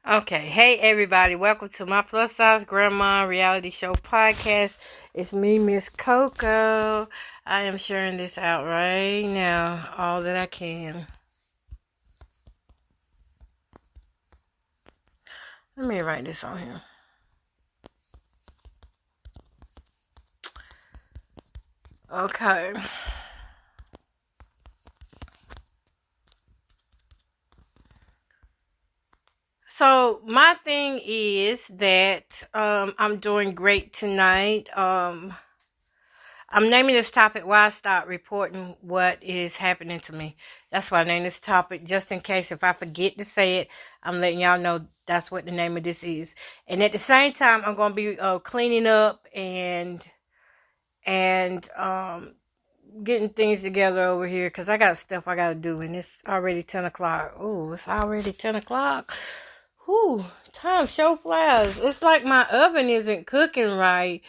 Okay, hey everybody, welcome to my plus size grandma reality show podcast. It's me, Miss Coco. I am sharing this out right now, all that I can. Let me write this on here. Okay. So my thing is that I'm doing great tonight. I'm naming this topic "Why I Start Reporting What Is Happening to Me." That's why I named this topic, just in case if I forget to say it, I'm letting y'all know that's what the name of this is. And at the same time, I'm gonna be cleaning up and getting things together over here because I got stuff I gotta do, and it's already 10 o'clock. Ooh, it's already 10 o'clock. Whew, time sure flies. It's like my oven isn't cooking right.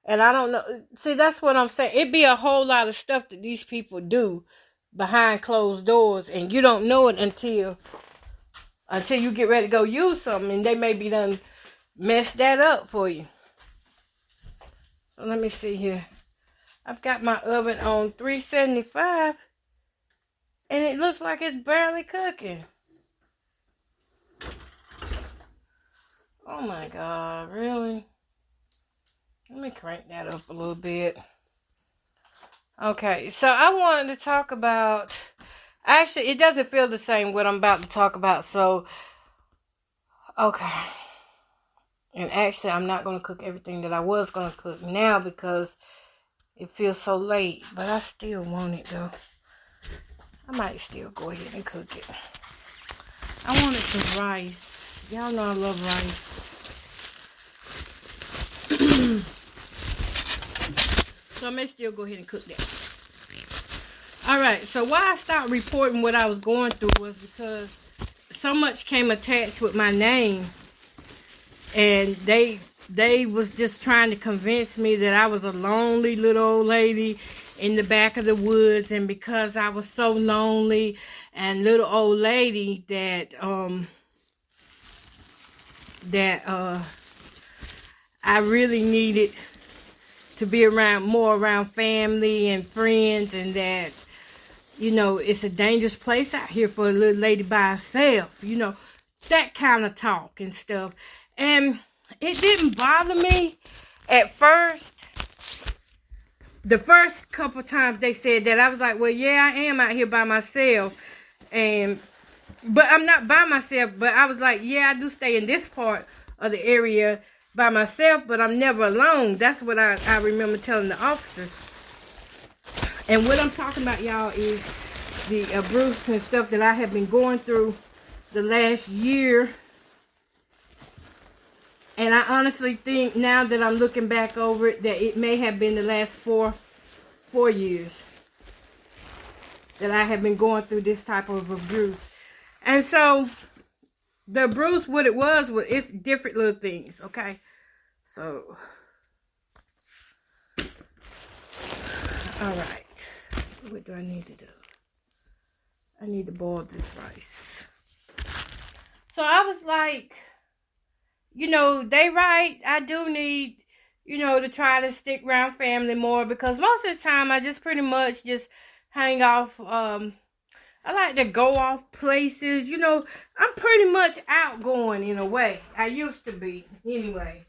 And I don't know. See, that's what I'm saying. It'd be a whole lot of stuff that these people do behind closed doors. And you don't know it until you get ready to go use something. And they maybe done messed that up for you. So let me see here. I've got my oven on 375. And it looks like it's barely cooking. Oh my God, really? Let me crank that up a little bit. Okay, so I wanted to talk about... Actually, it doesn't feel the same what I'm about to talk about, so... Okay. And actually, I'm not going to cook everything that I was going to cook now because it feels so late. But I still want it, though. I might still go ahead and cook it. I wanted some rice. Y'all know I love rice. So I may still go ahead and cook that. Alright, so why I stopped reporting what I was going through was because so much came attached with my name. And they was just trying to convince me that I was a lonely little old lady in the back of the woods. And because I was so lonely and little old lady that I really needed to be around family and friends, and that, you know, it's a dangerous place out here for a little lady by herself, you know, that kind of talk and stuff. And it didn't bother me at first. The first couple times they said that, I was like, well, yeah, I am out here by myself, but I'm not by myself. But I was like, yeah, I do stay in this part of the area by myself, but I'm never alone. That's what I remember telling the officers. And what I'm talking about, y'all, is the abuse and stuff that I have been going through the last year. And I honestly think now that I'm looking back over it, that it may have been the last four years that I have been going through this type of abuse. And so the abuse, what it was it's different little things, okay? So, all right. What do I need to do? I need to boil this rice. So I was like, you know, they right. I do need, you know, to try to stick around family more, because most of the time I just pretty much just hang off. I like to go off places. You know, I'm pretty much outgoing in a way. I used to be, anyway.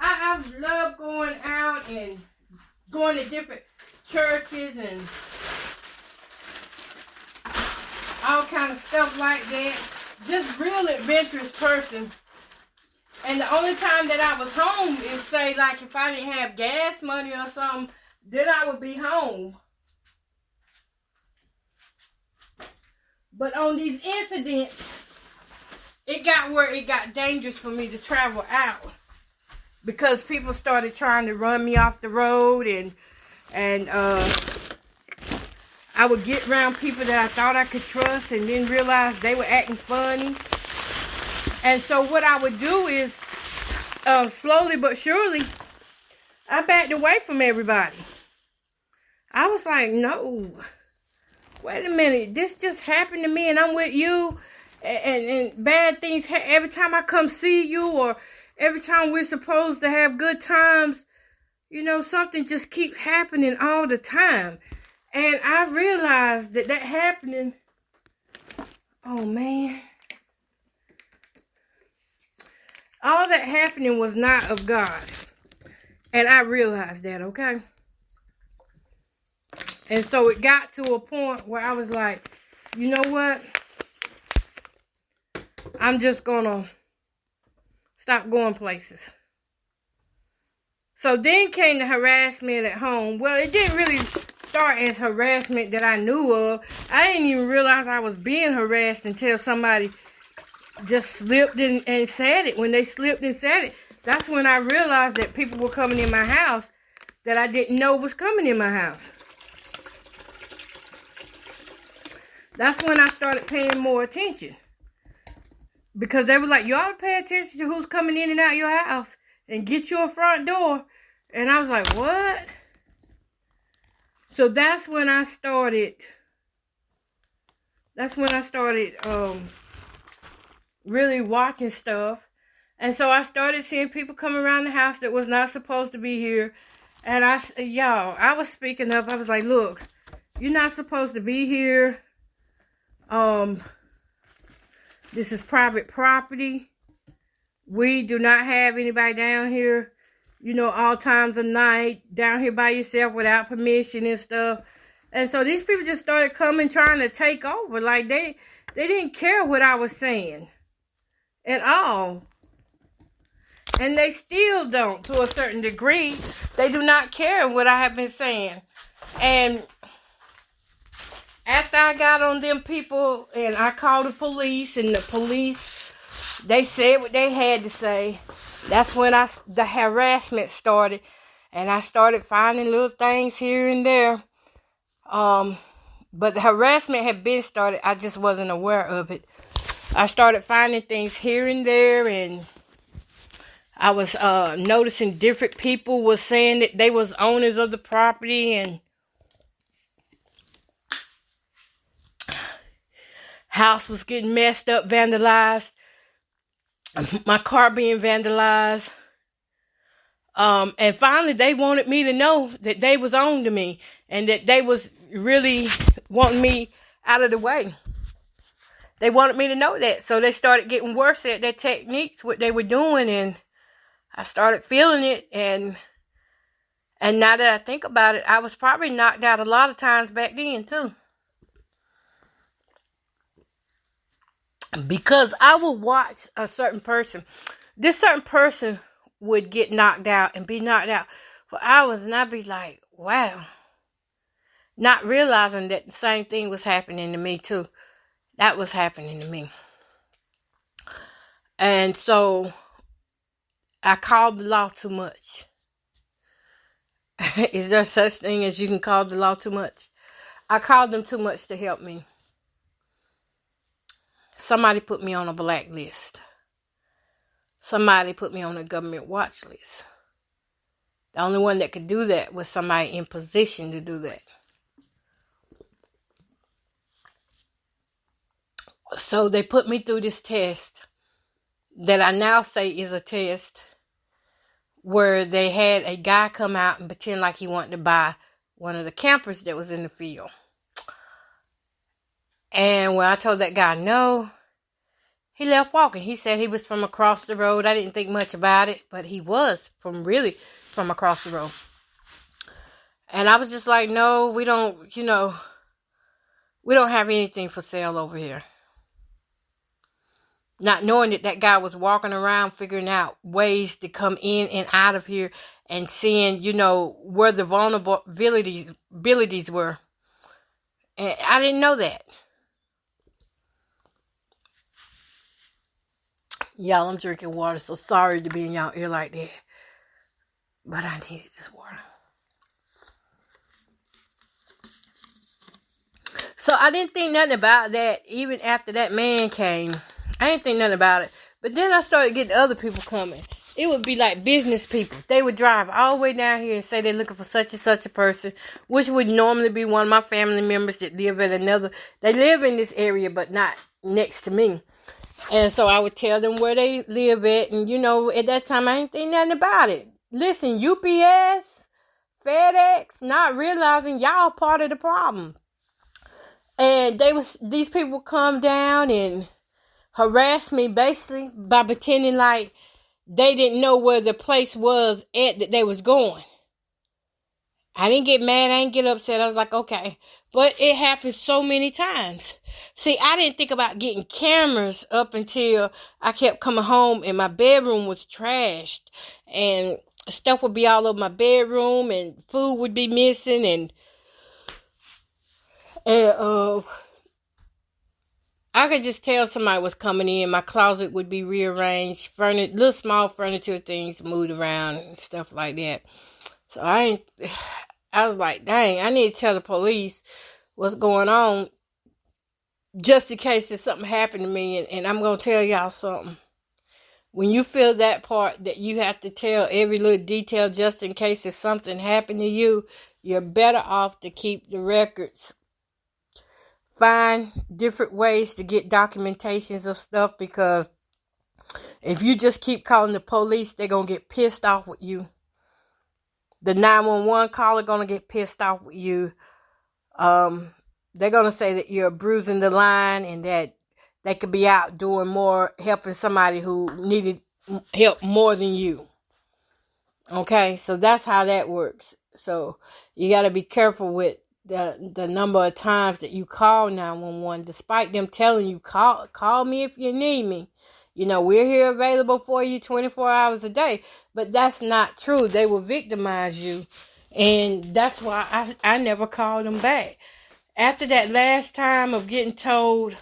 I love going out and going to different churches and all kind of stuff like that. Just real adventurous person. And the only time that I was home is, say, like, if I didn't have gas money or something, then I would be home. But on these incidents, it got where it got dangerous for me to travel out, because people started trying to run me off the road, and I would get around people that I thought I could trust and then realize they were acting funny. And so what I would do is, slowly but surely, I backed away from everybody. I was like, no, wait a minute, this just happened to me and I'm with you. and bad things. Every time I come see you, or every time we're supposed to have good times, something just keeps happening all the time. And I realized that happening, oh man, all that happening was not of God. And I realized that, okay? And so it got to a point where I was like, you know what? I'm just gonna stop going places. So then came the harassment at home. Well, it didn't really start as harassment that I knew of. I didn't even realize I was being harassed until somebody just slipped and said it. When they slipped and said it, that's when I realized that people were coming in my house that I didn't know was coming in my house. That's when I started paying more attention. Because they were like, you ought to pay attention to who's coming in and out your house and get your front door. And I was like, what? So that's when I started really watching stuff. And so I started seeing people come around the house that was not supposed to be here. And I was speaking up. I was like, look, you're not supposed to be here. This is private property. We do not have anybody down here, all times of night, down here by yourself without permission and stuff. And so these people just started coming, trying to take over. Like they didn't care what I was saying at all. And they still don't, to a certain degree. They do not care what I have been saying. And after I got on them people and I called the police, and the police, they said what they had to say, that's when the harassment started. And I started finding little things here and there. But the harassment had been started. I just wasn't aware of it. I started finding things here and there, and I was noticing different people was saying that they was owners of the property, and house was getting messed up, vandalized. My car being vandalized. And finally they wanted me to know that they was on to me, and that they was really wanting me out of the way. They wanted me to know that. So they started getting worse at their techniques, what they were doing, and I started feeling it. And now that I think about it, I was probably knocked out a lot of times back then too. Because I would watch a certain person. This certain person would get knocked out and be knocked out for hours, and I'd be like, wow. Not realizing that the same thing was happening to me too. That was happening to me. And so I called the law too much. Is there such thing as you can call the law too much? I called them too much to help me. Somebody put me on a blacklist. Somebody put me on a government watch list. The only one that could do that was somebody in position to do that. So they put me through this test that I now say is a test, where they had a guy come out and pretend like he wanted to buy one of the campers that was in the field. And when I told that guy no, he left walking. He said he was from across the road. I didn't think much about it, but he was from across the road. And I was just like, no, we don't have anything for sale over here. Not knowing that guy was walking around figuring out ways to come in and out of here, and seeing, where the vulnerabilities were. And I didn't know that. Y'all, I'm drinking water, so sorry to be in y'all ear like that. But I needed this water. So I didn't think nothing about that. Even after that man came, I didn't think nothing about it. But then I started getting other people coming. It would be like business people. They would drive all the way down here and say they're looking for such and such a person, which would normally be one of my family members that live at another. They live in this area, but not next to me. And so I would tell them where they live at. And, at that time, I ain't think nothing about it. Listen, UPS, FedEx, not realizing y'all part of the problem. And these people come down and harass me basically by pretending like they didn't know where the place was at that they was going. I didn't get mad. I didn't get upset. I was like, okay. But it happened so many times. See, I didn't think about getting cameras up until I kept coming home and my bedroom was trashed. And stuff would be all over my bedroom and food would be missing. And I could just tell somebody was coming in. My closet would be rearranged. Little small furniture things moved around and stuff like that. So I was like, dang, I need to tell the police what's going on just in case if something happened to me. And I'm going to tell y'all something. When you feel that part that you have to tell every little detail just in case if something happened to you, you're better off to keep the records. Find different ways to get documentations of stuff, because if you just keep calling the police, they're going to get pissed off with you. The 911 caller going to get pissed off with you. They're going to say that you're bruising the line and that they could be out doing more, helping somebody who needed help more than you. Okay, so that's how that works. So you got to be careful with the number of times that you call 911, despite them telling you, call me if you need me. We're here available for you 24 hours a day. But that's not true. They will victimize you. And that's why I never called them back. After that last time of getting told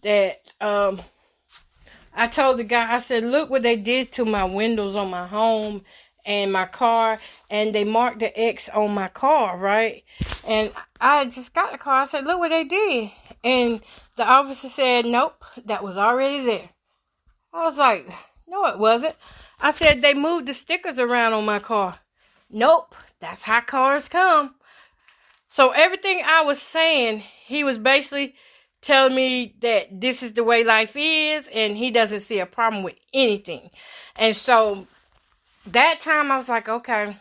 that, I told the guy, I said, look what they did to my windows on my home and my car, and they marked the X on my car, right? And I just got the car. I said, look what they did. And the officer said, nope, that was already there. I was like, no, it wasn't. I said, they moved the stickers around on my car. Nope, that's how cars come. So everything I was saying, he was basically telling me that this is the way life is, and he doesn't see a problem with anything. And so that time I was like, okay,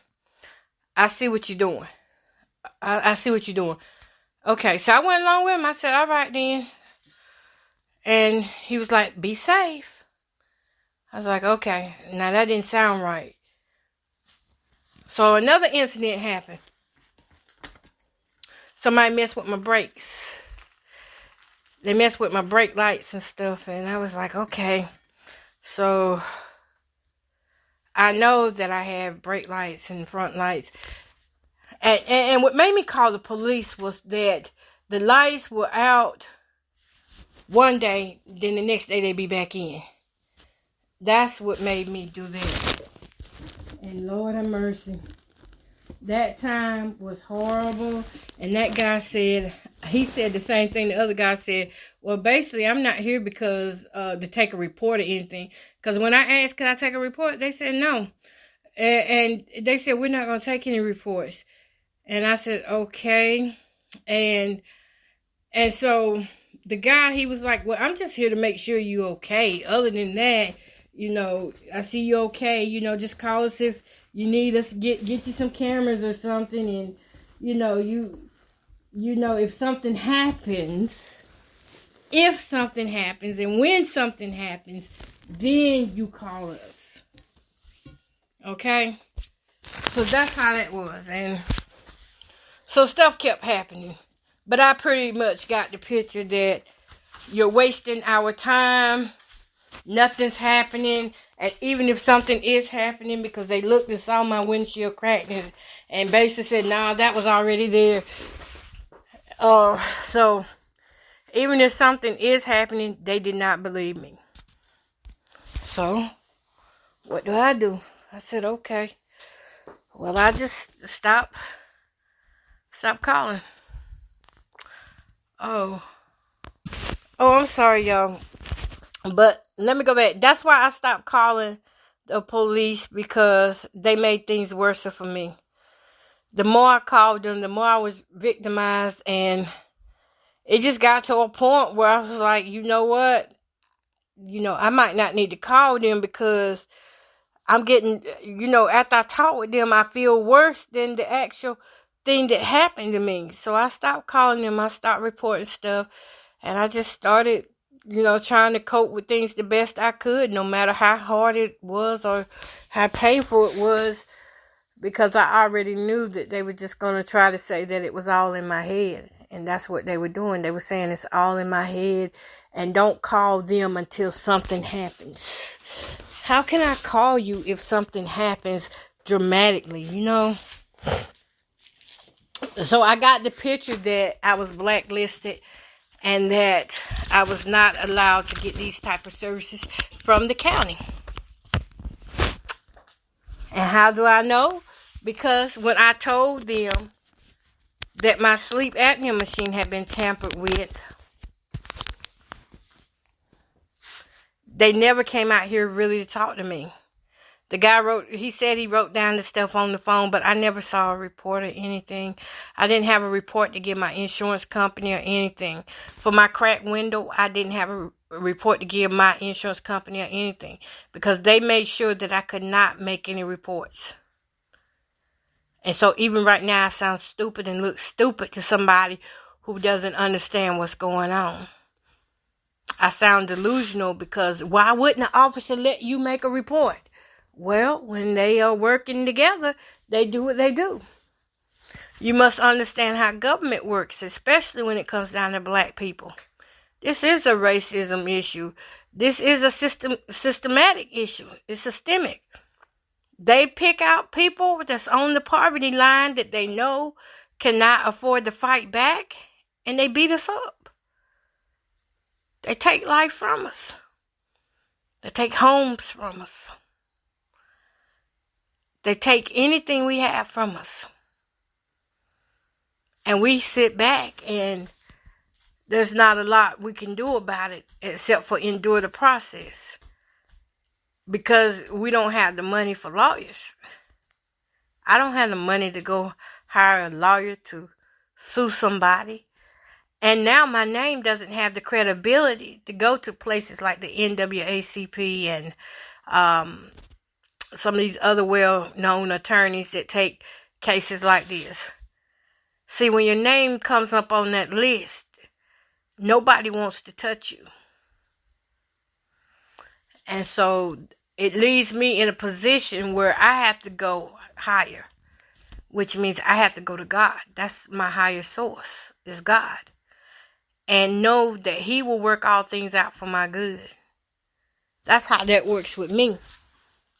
I see what you're doing. I see what you're doing. Okay, so I went along with him. I said, all right then. And he was like, be safe. I was like, okay. Now that didn't sound right. So another incident happened. Somebody messed with my brakes. They messed with my brake lights and stuff. And I was like, okay. So I know that I have brake lights and front lights. And what made me call the police was that the lights were out one day, then the next day they'd be back in. That's what made me do that. And Lord have mercy. That time was horrible. And that guy said, he said the same thing the other guy said. Well, basically, I'm not here because to take a report or anything. Because when I asked, could I take a report? They said no. And they said, we're not going to take any reports. And I said, okay. And so the guy, he was like, well, I'm just here to make sure you okay. Other than that, I see you okay. Just call us if you need us, get you some cameras or something. And, if something happens, and when something happens, then you call us. Okay? So that's how that was. And so stuff kept happening. But I pretty much got the picture that you're wasting our time. Nothing's happening. And even if something is happening, because they looked and saw my windshield cracked and basically said, nah, that was already there. So even if something is happening, they did not believe me. So what do? I said, okay. Well, I just stop calling. Oh, I'm sorry, y'all. But let me go back. That's why I stopped calling the police, because they made things worse for me. The more I called them, the more I was victimized, and it just got to a point where I was like, you know what? I might not need to call them because I'm getting, after I talk with them, I feel worse than the actual thing that happened to me. So I stopped calling them. I stopped reporting stuff. And I just started, trying to cope with things the best I could, no matter how hard it was or how painful it was, because I already knew that they were just going to try to say that it was all in my head. And that's what they were doing. They were saying it's all in my head and don't call them until something happens. How can I call you if something happens dramatically, So I got the picture that I was blacklisted and that I was not allowed to get these type of services from the county. And how do I know? Because when I told them that my sleep apnea machine had been tampered with, they never came out here really to talk to me. The guy said he wrote down the stuff on the phone, but I never saw a report or anything. I didn't have a report to give my insurance company or anything. For my cracked window, I didn't have a report to give my insurance company or anything because they made sure that I could not make any reports. And so even right now, I sound stupid and look stupid to somebody who doesn't understand what's going on. I sound delusional because why wouldn't an officer let you make a report? Well, when they are working together, they do what they do. You must understand how government works, especially when it comes down to black people. This is a racism issue. This is a systematic issue. It's systemic. They pick out people that's on the poverty line that they know cannot afford to fight back, and they beat us up. They take life from us. They take homes from us. They take anything we have from us. And we sit back and there's not a lot we can do about it except for endure the process. Because we don't have the money for lawyers. I don't have the money to go hire a lawyer to sue somebody. And now my name doesn't have the credibility to go to places like the NAACP and some of these other well-known attorneys that take cases like this. See, when your name comes up on that list, nobody wants to touch you. And so it leaves me in a position where I have to go higher, which means I have to go to God. That's my higher source, is God. And know that He will work all things out for my good. That's how that works with me.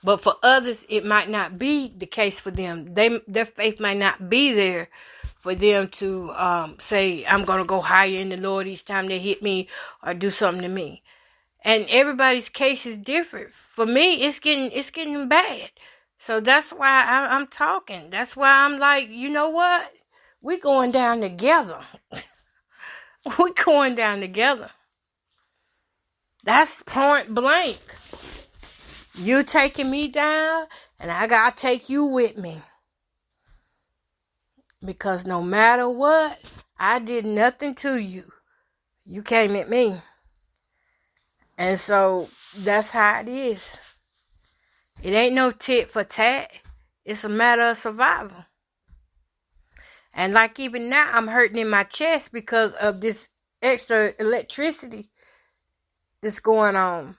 But for others, it might not be the case for them. Their faith might not be there for them to say, I'm going to go higher in the Lord each time they hit me or do something to me. And everybody's case is different. For me, it's getting bad. So that's why I'm talking. That's why I'm like, you know what? We're going down together. We're going down together. That's point blank. You taking me down, and I gotta take you with me. Because no matter what, I did nothing to you. You came at me. And so that's how it is. It ain't no tit for tat. It's a matter of survival. And like even now, I'm hurting in my chest because of this extra electricity that's going on.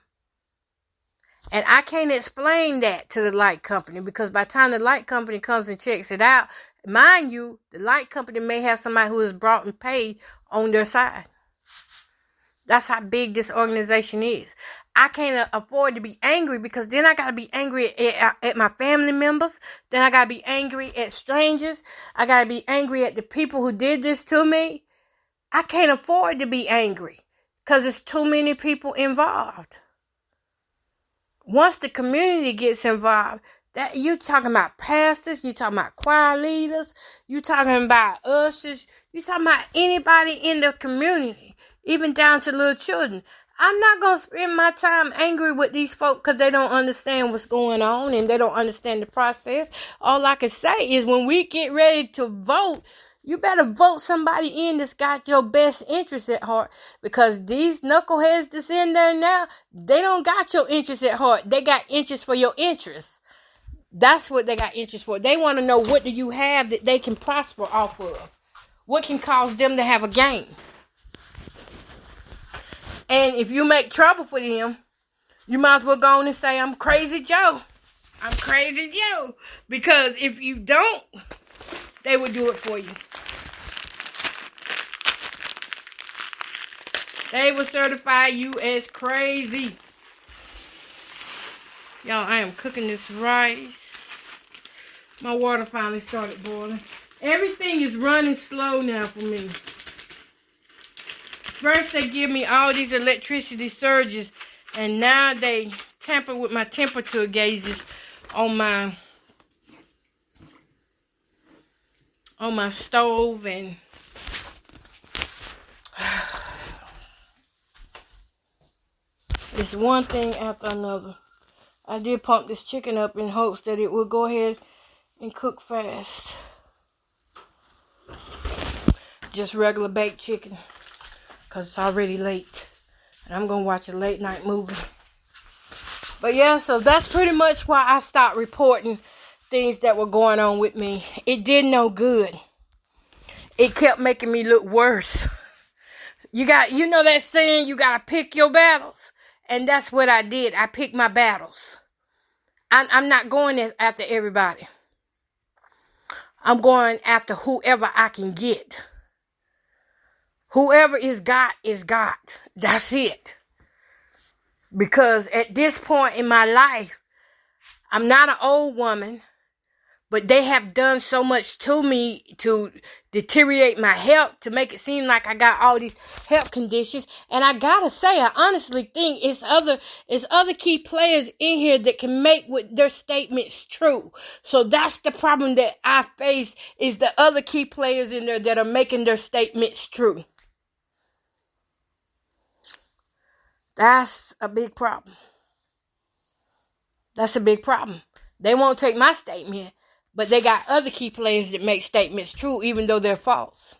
And I can't explain that to the light company because by the time the light company comes and checks it out, mind you, the light company may have somebody who is brought and paid on their side. That's how big this organization is. I can't afford to be angry because then I got to be angry at my family members. Then I got to be angry at strangers. I got to be angry at the people who did this to me. I can't afford to be angry because there's too many people involved. Once the community gets involved, that you're talking about pastors, you're talking about choir leaders, you're talking about ushers, you're talking about anybody in the community, even down to little children. I'm not going to spend my time angry with these folk because they don't understand what's going on and they don't understand the process. All I can say is when we get ready to vote, You better vote somebody in that's got your best interest at heart, because these knuckleheads that's in there now, they don't got your interest at heart. They got interest for your interest. That's what they got interest for. They want to know, what do you have that they can prosper off of? What can cause them to have a gain? And if you make trouble for them, you might as well go on and say, I'm Crazy Joe. I'm Crazy Joe. Because if you don't, they will do it for you. They will certify you as crazy. Y'all, I am cooking this rice. My water finally started boiling. Everything is running slow now for me. First they give me all these electricity surges, and now they tamper with my temperature gauges on my stove, and it's one thing after another. I did pump this chicken up in hopes that it would go ahead and cook fast. Just regular baked chicken, because it's already late. And I'm going to watch a late night movie. But yeah, so that's pretty much why I stopped reporting things that were going on with me. It did no good. It kept making me look worse. You know that saying, you got to pick your battles. And that's what I did. I picked my battles. I'm not going after everybody. I'm going after whoever I can get. Whoever is got is got. That's it. Because at this point in my life, I'm not an old woman, but they have done so much to me to deteriorate my health, to make it seem like I got all these health conditions. And I gotta say, I honestly think it's other key players in here that can make their statements true. So that's the problem that I face, is the other key players in there that are making their statements true. That's a big problem. That's a big problem. They won't take my statement, but they got other key players that make statements true, even though they're false.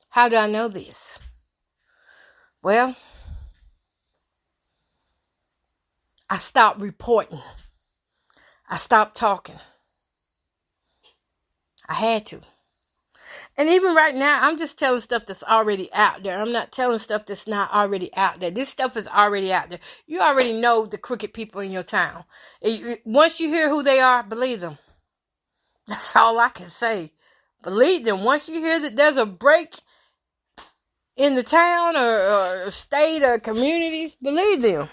How do I know this? Well, I stopped reporting. I stopped talking. I had to. And even right now, I'm just telling stuff that's already out there. I'm not telling stuff that's not already out there. This stuff is already out there. You already know the crooked people in your town. Once you hear who they are, believe them. That's all I can say. Believe them. Once you hear that there's a break in the town or state or communities, believe them.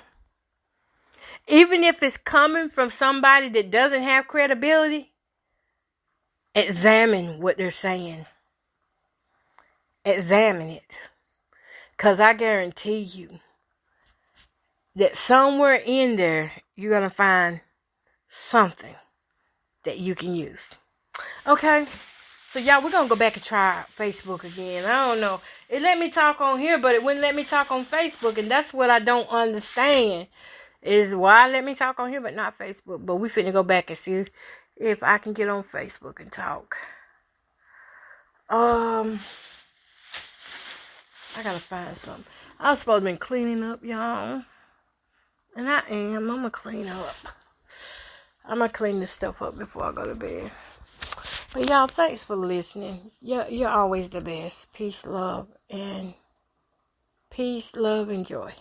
Even if it's coming from somebody that doesn't have credibility, examine what they're saying. Examine it. Because I guarantee you that somewhere in there, you're going to find something that you can use. Okay? So, y'all, we're going to go back and try Facebook again. I don't know. It let me talk on here, but it wouldn't let me talk on Facebook. And that's what I don't understand, is why let me talk on here, but not Facebook. But we finna go back and see if I can get on Facebook and talk. I gotta find something. I was supposed to be cleaning up, y'all. And I am. I'm gonna clean up. I'm gonna clean this stuff up before I go to bed. But y'all, thanks for listening. You're always the best. Peace, love, and joy.